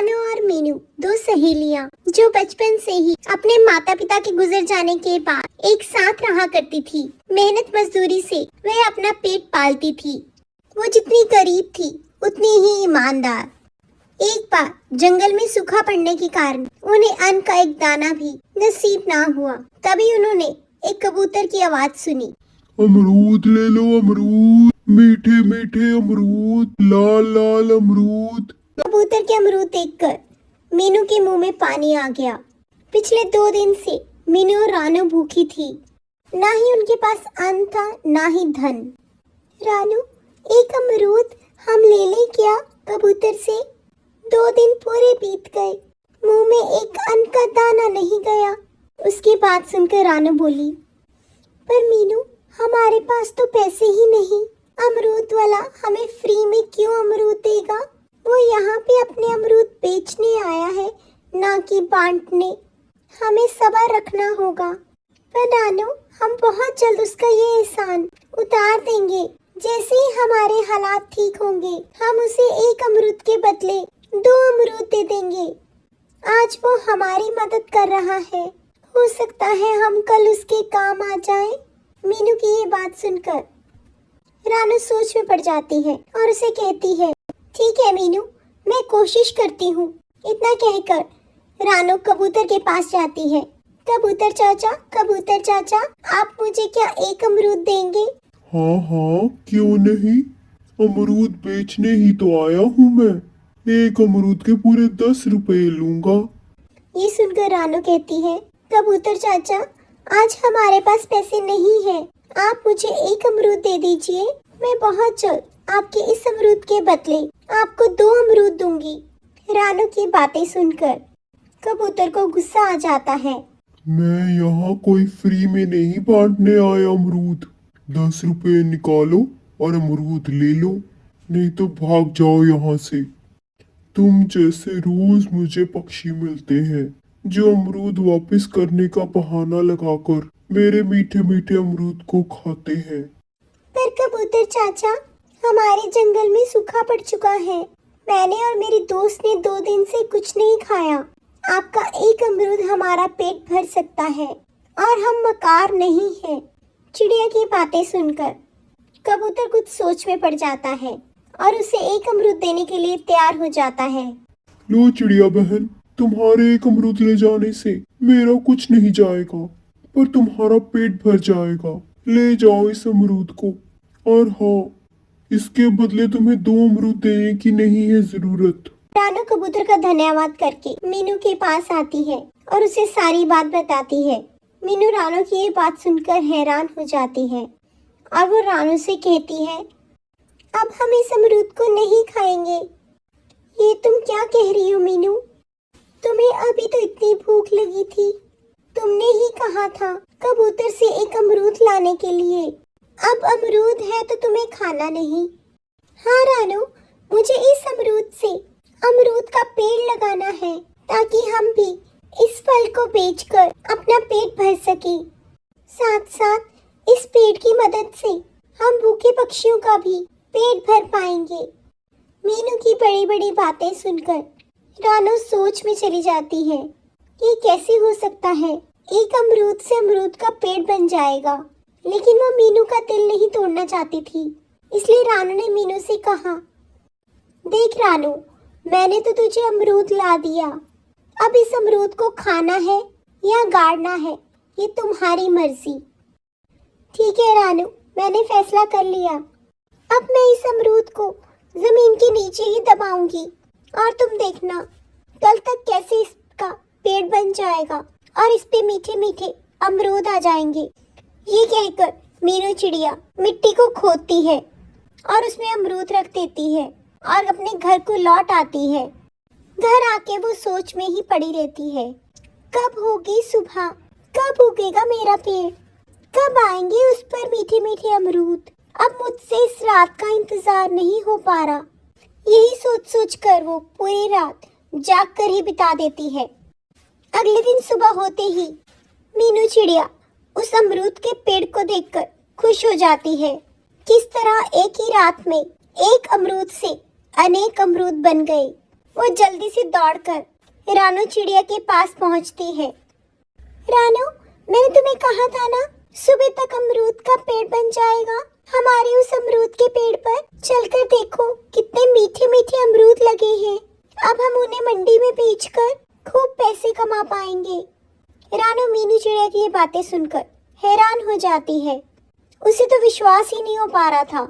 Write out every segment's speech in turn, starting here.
रानू और मीनू दो सहेलियां जो बचपन से ही अपने माता पिता के गुजर जाने के बाद एक साथ रहा करती थी। मेहनत मजदूरी से वह अपना पेट पालती थी। वो जितनी गरीब थी उतनी ही ईमानदार। एक बार जंगल में सूखा पड़ने के कारण उन्हें अन्न का एक दाना भी नसीब ना हुआ। तभी उन्होंने एक कबूतर की आवाज सुनी। अमरूद ले लो अमरूद, मीठे मीठे अमरूद, लाल लाल अमरूद। कबूतर के अमरूद देखकर मीनू के मुंह में पानी आ गया। पिछले 2 दिन से मीनू और रानू भूखी थी। ना ही उनके पास अन्न था, ना ही धन। रानू, एक अमरूद हम ले लें क्या? कबूतर से। 2 दिन पूरे बीत गए, मुंह में एक अन्न का दाना नहीं गया। उसकी बात सुनकर रानू बोली, पर मीनू, हमारे पास तो पैसे ही नहीं। अमरूद वाला हमें फ्री में क्यों अमरूद देगा? वो यहाँ पे अपने अमरूद बेचने आया है, ना कि बांटने। हमें सब्र रखना होगा। पर रानू, हम बहुत जल्द उसका ये एहसान उतार देंगे। जैसे ही हमारे हालात ठीक होंगे, हम उसे एक अमरूद के बदले 2 अमरूद दे देंगे। आज वो हमारी मदद कर रहा है, हो सकता है हम कल उसके काम आ जाएं। मीनू की ये बात सुनकर रानू सोच में पड़ जाती है और उसे कहती है, ठीक है मीनू, मैं कोशिश करती हूँ। इतना कहकर रानू कबूतर के पास जाती है। कबूतर चाचा, आप मुझे क्या एक अमरूद देंगे? हाँ हाँ, क्यों नहीं। अमरूद बेचने ही तो आया हूँ मैं। एक अमरूद के पूरे 10 रुपए लूंगा। ये सुनकर रानू कहती है, कबूतर चाचा, आज हमारे पास पैसे नहीं है। आप मुझे एक अमरूद दे दीजिए। मैं बहुत जल्द आपके इस अमरूद के बदले आपको 2 अमरूद दूंगी। रानू की बातें सुनकर कबूतर को गुस्सा आ जाता है। मैं यहाँ कोई फ्री में नहीं बांटने आया अमरूद। 10 रुपए निकालो और अमरूद ले लो, नहीं तो भाग जाओ यहाँ से। तुम जैसे रोज मुझे पक्षी मिलते हैं जो अमरूद वापस करने का बहाना लगाकर मेरे मीठे मीठे अमरूद को खाते हैं। पर कबूतर चाचा, हमारे जंगल में सूखा पड़ चुका है। मैंने और मेरी दोस्त ने 2 दिन से कुछ नहीं खाया। आपका एक अमरूद हमारा पेट भर सकता है और हम मकार नहीं हैं। चिड़िया की बातें सुनकर कबूतर कुछ सोच में पड़ जाता है और उसे एक अमरूद देने के लिए तैयार हो जाता है। लो चिड़िया बहन, तुम्हारे एक अमरूद ले जाने से मेरा कुछ नहीं जाएगा, पर तुम्हारा पेट भर जाएगा। ले जाओ इस अमरूद को। और हाँ, इसके बदले तुम्हें 2 अमरूद देने की नहीं है जरूरत। रानू कबूतर का धन्यवाद करके मीनू के पास आती है और उसे सारी बात बताती है। मीनू रानू की ये बात सुनकर हैरान हो जाती है और वो रानू से कहती है, अब हम इस अमरूद को नहीं खाएंगे। ये तुम क्या कह रही हो मीनू? तुम्हें अभी तो इतनी भूख लगी थी। तुमने ही कहा था कबूतर से एक अमरूद लाने के लिए। अब अमरूद है तो तुम्हें खाना नहीं। हाँ रानू, मुझे इस अमरूद से अमरूद का पेड़ लगाना है ताकि हम भी इस फल को बेचकर अपना पेट भर सके। साथ साथ इस पेड़ की मदद से हम भूखे पक्षियों का भी पेट भर पाएंगे। मीनू की बड़ी बड़ी बातें सुनकर रानू सोच में चली जाती है, ये कैसे हो सकता है? एक अमरूद से अमरूद का पेड़ बन जाएगा। लेकिन वो मीनू का दिल नहीं तोड़ना चाहती थी, इसलिए रानू ने मीनू से कहा, देख रानू, मैंने तो तुझे अमरूद ला दिया। अब इस अमरूद को खाना है या गाड़ना है, ये तुम्हारी मर्जी। ठीक है रानू, मैंने फैसला कर लिया। अब मैं इस अमरूद को जमीन के नीचे ही दबाऊंगी और तुम देखना कल तक कैसे इसका पेड़ बन जाएगा और इस पे मीठे मीठे अमरूद आ जाएंगे। ये कहकर मीनू चिड़िया मिट्टी को खोदती है और उसमें अमरूद रख देती है और अपने घर को लौट आती है। घर आके वो सोच में ही पड़ी रहती है, कब होगी सुबह, कब उगेगा मेरा पेड़, कब आएंगे उस पर मीठे मीठे अमरूद। अब मुझसे इस रात का इंतजार नहीं हो पा रहा। यही सोच सोच कर वो पूरी रात जाग कर ही बिता देती है। अगले दिन सुबह होते ही मीनू चिड़िया उस अमरूद के पेड़ को देखकर खुश हो जाती है। किस तरह एक ही रात में एक अमरूद से अनेक अमरूद बन गए। वो जल्दी से दौड़कर रानू चिड़िया के पास पहुंचती है। रानू, मैंने तुम्हें कहा था ना, सुबह तक अमरूद का पेड़ बन जाएगा। हमारे उस अमरूद के पेड़ पर चलकर देखो, कितने मीठे मीठे अमरूद लगे हैं। अब हम उन्हें मंडी में बेचकर खूब पैसे कमा पाएंगे। रानू मीनू चिड़िया की ये बातें सुनकर हैरान हो जाती है। उसे तो विश्वास ही नहीं हो पा रहा था,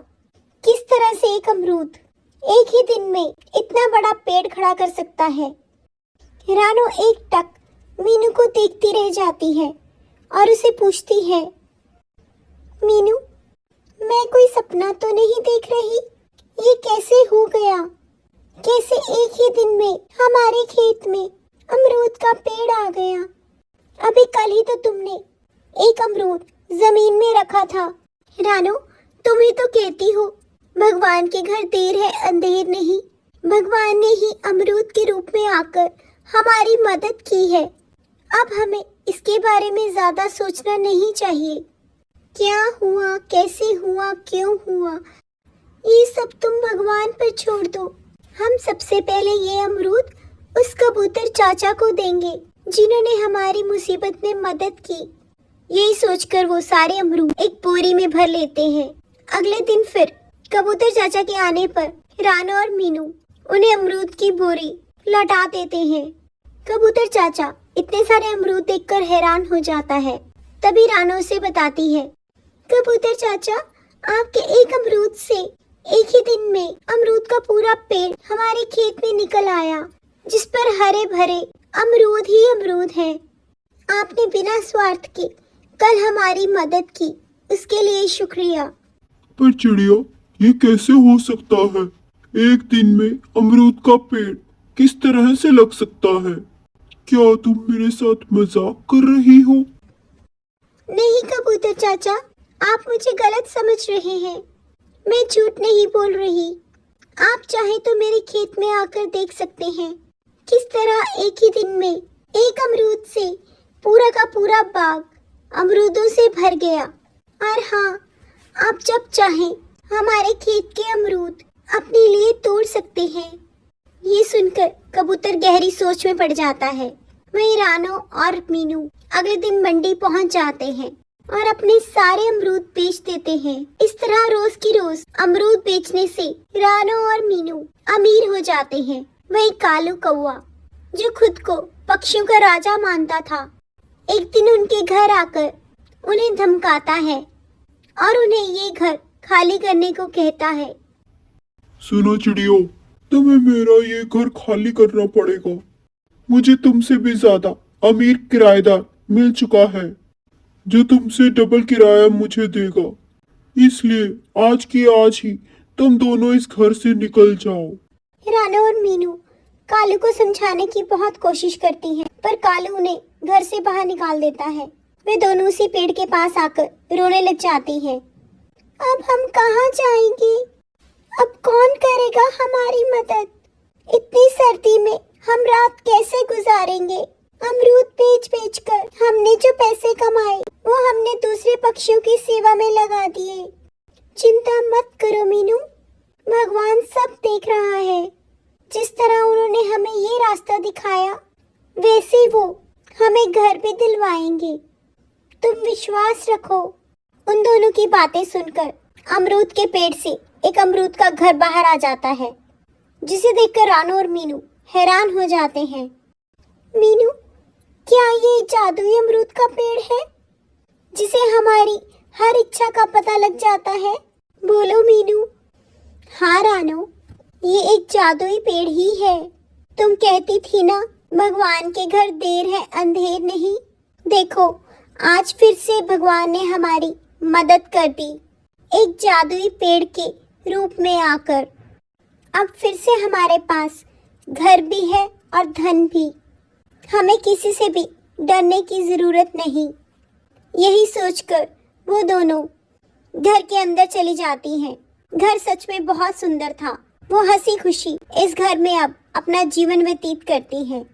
किस तरह से एक अमरूद एक ही दिन में इतना बड़ा पेड़ खड़ा कर सकता है। रानू एक टक मीनू को देखती रह जाती है और उसे पूछती है, मीनू, मैं कोई सपना तो नहीं देख रही? ये कैसे हो गया? कैसे एक ही दिन में हमारे खेत में अमरूद का पेड़ आ गया? अभी कल ही तो तुमने एक अमरूद जमीन में रखा था। रानू, तुम ही तो कहती हो, भगवान के घर देर है अंधेर नहीं। भगवान ने ही अमरूद के रूप में आकर हमारी मदद की है। अब हमें इसके बारे में ज्यादा सोचना नहीं चाहिए। क्या हुआ, कैसे हुआ, क्यों हुआ, ये सब तुम भगवान पर छोड़ दो। हम सबसे पहले ये अमरूद उस कबूतर चाचा को देंगे जिन्होंने हमारी मुसीबत में मदद की। यही सोचकर वो सारे अमरूद एक बोरी में भर लेते हैं। अगले दिन फिर कबूतर चाचा के आने पर रानू और मीनू उन्हें अमरूद की बोरी लौटा देते हैं। कबूतर चाचा इतने सारे अमरूद देखकर हैरान हो जाता है। तभी रानू उसे बताती है, कबूतर चाचा, आपके एक अमरूद से एक ही दिन में अमरूद का पूरा पेड़ हमारे खेत में निकल आया, जिस पर हरे भरे अमरूद ही अमरूद हैं। आपने बिना स्वार्थ के कल हमारी मदद की, उसके लिए शुक्रिया। पर चिड़िया, ये कैसे हो सकता है? एक दिन में अमरूद का पेड़ किस तरह से लग सकता है? क्या तुम मेरे साथ मजाक कर रही हो? नहीं कबूतर चाचा, आप मुझे गलत समझ रहे हैं। मैं झूठ नहीं बोल रही। आप चाहे तो मेरे खेत में आकर देख सकते हैं किस तरह एक ही दिन में एक अमरूद से पूरा का पूरा बाग अमरूदों से भर गया। और हाँ, आप जब चाहें हमारे खेत के अमरूद अपने लिए तोड़ सकते हैं। ये सुनकर कबूतर गहरी सोच में पड़ जाता है। वहीं रानू और मीनू अगले दिन मंडी पहुंच जाते हैं और अपने सारे अमरूद बेच देते हैं। इस तरह रोज की रोज अमरूद बेचने से रानू और मीनू अमीर हो जाते हैं। वहीं कालू कौवा, जो खुद को पक्षियों का राजा मानता था, एक दिन उनके घर आकर उन्हें धमकाता है और उन्हें ये घर खाली करने को कहता है। सुनो चिड़ियों, तुम्हें मेरा ये घर खाली करना पड़ेगा। मुझे तुमसे भी ज्यादा अमीर किराएदार मिल चुका है, जो तुमसे डबल किराया मुझे देगा। इसलिए आज की आज ही तुम दोनों इस घर से निकल जाओ। रानू और मीनू कालू को समझाने की बहुत कोशिश करती हैं, पर कालू उन्हें घर से बाहर निकाल देता है। वे दोनों उसी पेड़ के पास आकर रोने लग जाती हैं। अब हम कहाँ जाएंगे? अब कौन करेगा हमारी मदद? इतनी सर्दी में हम रात कैसे गुजारेंगे? अमरूद बेच बेच कर हमने जो पैसे कमाए वो हमने दूसरे पक्षियों की सेवा में लगा दिए। चिंता मत करो मीनू, भगवान सब देख रहा है। जिस तरह उन्होंने हमें ये रास्ता दिखाया, वैसे वो हमें घर भी दिलवाएंगे। तुम विश्वास रखो। उन दोनों की बातें सुनकर अमरूद के पेड़ से एक अमरूद का घर बाहर आ जाता है, जिसे देखकर रानू और मीनू हैरान हो जाते हैं। मीनू, क्या ये जादुई अमरूद का पेड़ है जिसे हमारी हर इच्छा का पता लग जाता है? बोलो मीनू। हाँ रानू, ये एक जादुई पेड़ ही है। तुम कहती थी ना, भगवान के घर देर है अंधेर नहीं। देखो, आज फिर से भगवान ने हमारी मदद कर दी, एक जादुई पेड़ के रूप में आकर। अब फिर से हमारे पास घर भी है और धन भी। हमें किसी से भी डरने की जरूरत नहीं। यही सोचकर वो दोनों घर के अंदर चली जाती हैं। घर सच में बहुत सुंदर था। वो हंसी खुशी इस घर में अब अपना जीवन व्यतीत करती हैं।